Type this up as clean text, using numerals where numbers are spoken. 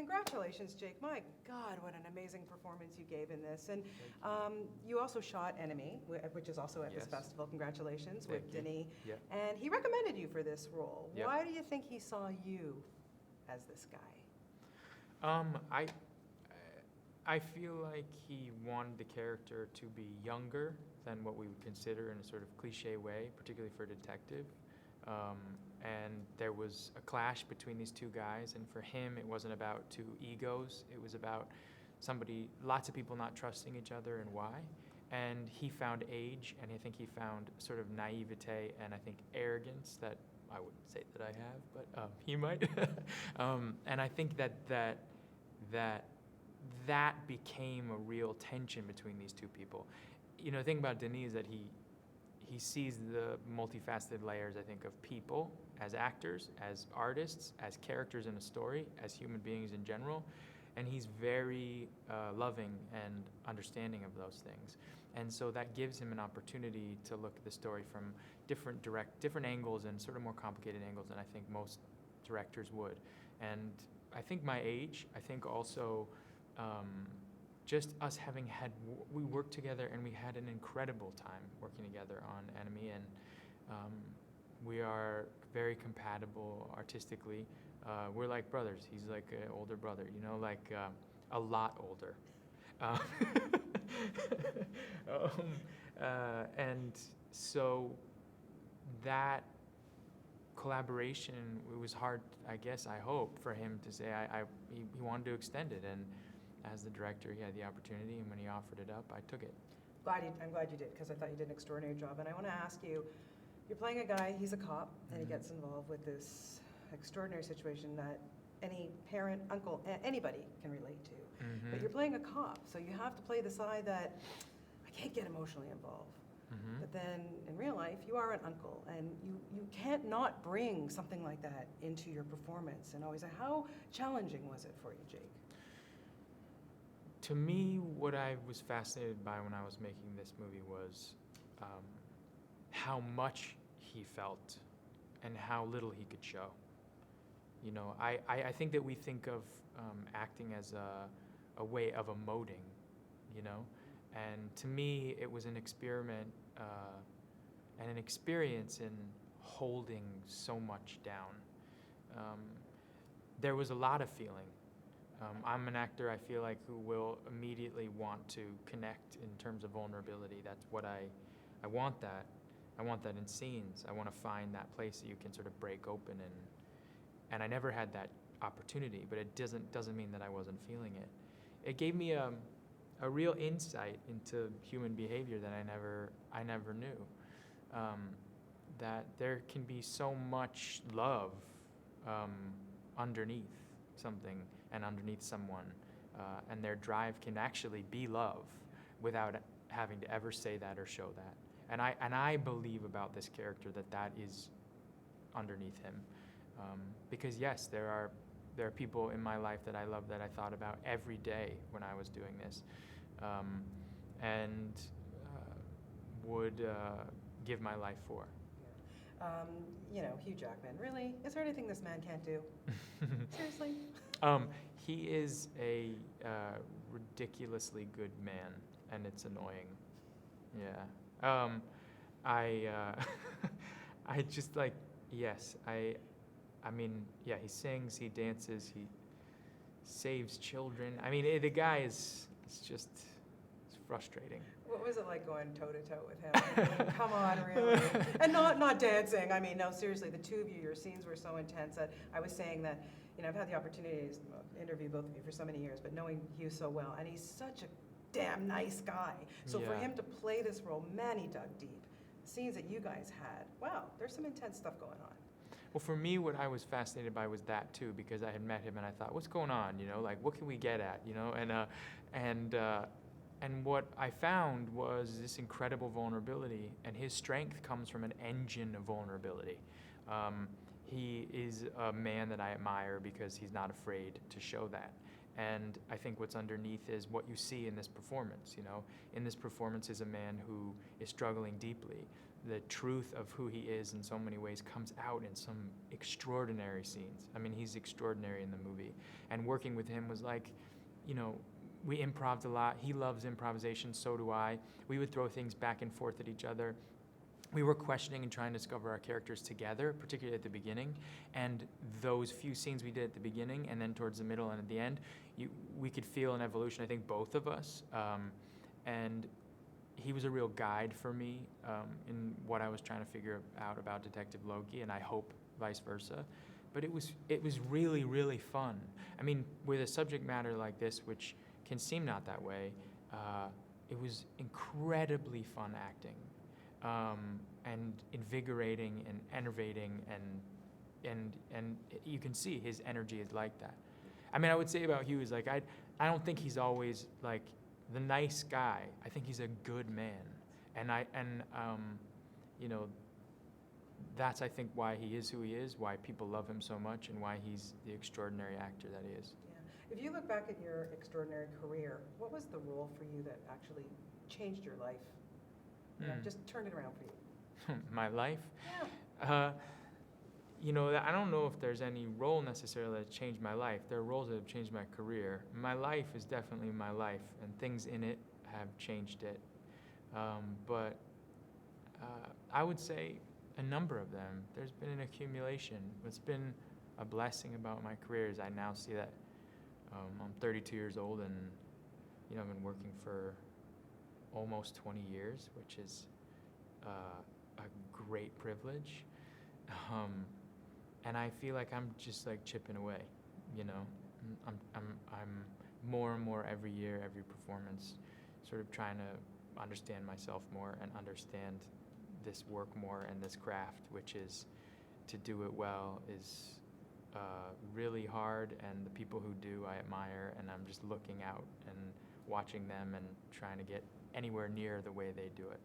congratulations, Jake. My God, what an amazing performance you gave in this. And you also shot Enemy, which is also at this festival. Congratulations, with Denis. Yeah. And he recommended you for this role. Yep. Why do you think he saw you as this guy? I feel like he wanted the character to be younger than what we would consider in a sort of cliche way, particularly for a detective. And there was a clash between these two guys, and for him it wasn't about two egos, it was about lots of people not trusting each other and why. And he found age, and I think he found sort of naivete and I think arrogance that I wouldn't say that I have, but he might. And I think that became a real tension between these two people. You know, the thing about Denis is that he sees the multifaceted layers, I think, of people as actors, as artists, as characters in a story, as human beings in general, and he's very loving and understanding of those things. And so that gives him an opportunity to look at the story from different angles and sort of more complicated angles than I think most directors would. And I think my age, I think also just us we worked together and we had an incredible time working together on Enemy, and we are very compatible artistically. We're like brothers. He's like an older brother, you know, like a lot older. And so that collaboration, it was hard, I guess, I hope, for him to say he wanted to extend it, and as the director, he had the opportunity, and when he offered it up, I took it. I'm glad you did, because I thought you did an extraordinary job. And I want to ask you, you're playing a guy, he's a cop, and he gets involved with this extraordinary situation that any parent, uncle, anybody can relate to. But you're playing a cop, so you have to play the side that I can't get emotionally involved. But then in real life, you are an uncle, and you can't not bring something like that into your performance. And always, how challenging was it for you, Jake? To me, what I was fascinated by when I was making this movie was how much he felt and how little he could show. You know, I think that we think of acting as a way of emoting, you know? And to me, it was an experiment and an experience in holding so much down. There was a lot of feeling. I'm an actor, I feel like, who will immediately want to connect in terms of vulnerability. That's what I want that. I want that in scenes. I want to find that place that you can sort of break open, and I never had that opportunity, but it doesn't mean that I wasn't feeling it. It gave me a real insight into human behavior that I never knew. That there can be so much love underneath something and underneath someone, and their drive can actually be love without having to ever say that or show that. And I believe about this character that is underneath him, because yes, there are people in my life that I love that I thought about every day when I was doing this, and would give my life for. You know, Hugh Jackman, really? Is there anything this man can't do? Seriously? He is a ridiculously good man, and it's annoying. Yeah. I just like, yes, I mean, yeah, he sings, he dances, he saves children. I mean, the guy it's frustrating. What was it like going toe-to-toe with him? I mean, come on, really? And not dancing. I mean, no, seriously, the two of you, your scenes were so intense that I was saying that, you know, I've had the opportunity to interview both of you for so many years, but knowing Hugh so well, and he's such a damn nice guy. So for him to play this role, man, he dug deep. The scenes that you guys had, wow, there's some intense stuff going on. Well, for me, what I was fascinated by was that too, because I had met him and I thought, what's going on? You know, like, what can we get at? You know, and what I found was this incredible vulnerability, and his strength comes from an engine of vulnerability. He is a man that I admire because he's not afraid to show that. And I think what's underneath is what you see in this performance. You know, in this performance is a man who is struggling deeply, the truth of who he is in so many ways comes out in some extraordinary scenes. I mean, he's extraordinary in the movie. And working with him was like, you know, we improv'd a lot. He loves improvisation, so do I. We would throw things back and forth at each other. We were questioning and trying to discover our characters together, particularly at the beginning. And those few scenes we did at the beginning and then towards the middle and at the end, we could feel an evolution, I think, both of us. And he was a real guide for me in what I was trying to figure out about Detective Loki, and I hope vice versa. But it was really, really fun. I mean, with a subject matter like this, which can seem not that way, it was incredibly fun acting, and invigorating and enervating, and you can see his energy is like that. I mean, I would say about Hugh is like, I don't think he's always like the nice guy. I think he's a good man, and you know, that's, I think, why he is who he is, why people love him so much, and why he's the extraordinary actor that he is. Yeah. If you look back at your extraordinary career, what was the role for you that actually changed your life? You know, just turned it around for you? My life? Yeah. You know, I don't know if there's any role necessarily that changed my life. There are roles that have changed my career. My life is definitely my life, and things in it have changed it. But I would say a number of them. There's been an accumulation. What's been a blessing about my career is I now see that I'm 32 years old, and you know, I've been working for almost 20 years, which is a great privilege. And I feel like I'm just like chipping away, you know. I'm more and more every year, every performance, sort of trying to understand myself more and understand this work more and this craft, which is to do it well is really hard, and the people who do I admire, and I'm just looking out and watching them and trying to get anywhere near the way they do it.